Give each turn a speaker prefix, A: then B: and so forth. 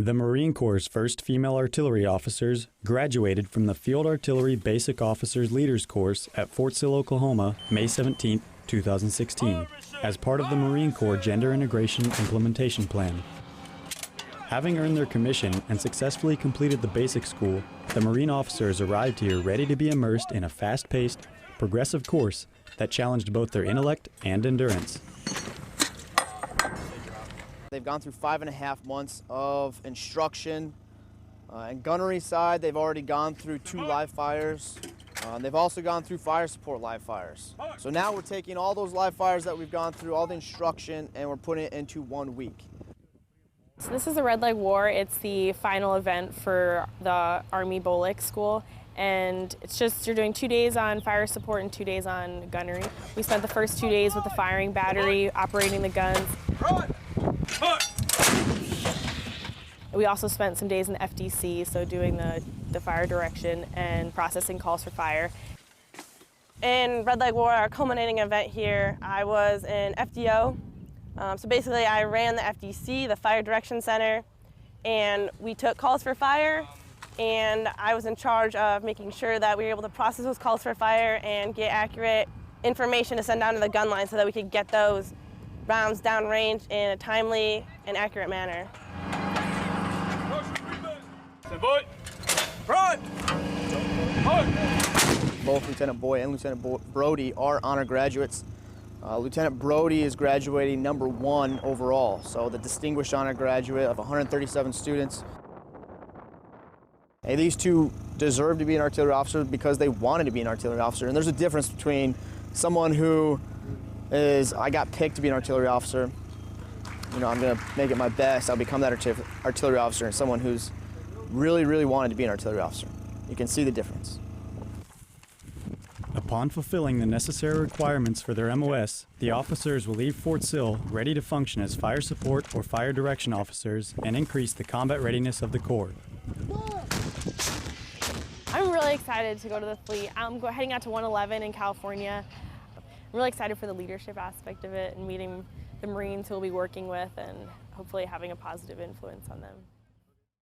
A: The Marine Corps' first female artillery officers graduated from the Field Artillery Basic Officers Leaders Course at Fort Sill, Oklahoma, May 17, 2016, as part of the Marine Corps Gender Integration Implementation Plan. Having earned their commission and successfully completed the basic school, the Marine officers arrived here ready to be immersed in a fast-paced, progressive course that challenged both their intellect and endurance.
B: They've gone through 5.5 months of instruction. And gunnery side, they've already gone through 2 live fires. They've also gone through fire support live fires. So now we're taking all those live fires that we've gone through, all the instruction, and we're putting it into 1 week.
C: So this is the Red Leg War. It's the final event for the Army BOLIC school. And it's just, you're doing 2 days on fire support and 2 days on gunnery. We spent the first 2 days with the firing battery, operating the guns. We also spent some days in the FDC, so doing the fire direction and processing calls for fire.
D: In Red Leg War, our culminating event here, I was in FDO. So basically I ran the FDC, the Fire Direction Center, and we took calls for fire, and I was in charge of making sure that we were able to process those calls for fire and get accurate information to send down to the gun line so that we could get those rounds downrange in a timely and accurate manner.
B: Both Lieutenant Boyd and Lieutenant Brody are honor graduates. Lieutenant Brody is graduating #1 overall, so the distinguished honor graduate of 137 students. And these two deserve to be an artillery officer because they wanted to be an artillery officer. And there's a difference between someone who is, I got picked to be an artillery officer, you know, I'm going to make it my best, I'll become that artillery officer, and someone who's really wanted to be an artillery officer. You can see the difference.
A: Upon fulfilling the necessary requirements for their MOS, the officers will leave Fort Sill ready to function as fire support or fire direction officers and increase the combat readiness of the Corps.
C: I'm really excited to go to the fleet. I'm heading out to 111 in California. I'm really excited for the leadership aspect of it and meeting the Marines who we'll be working with and hopefully having a positive influence on them.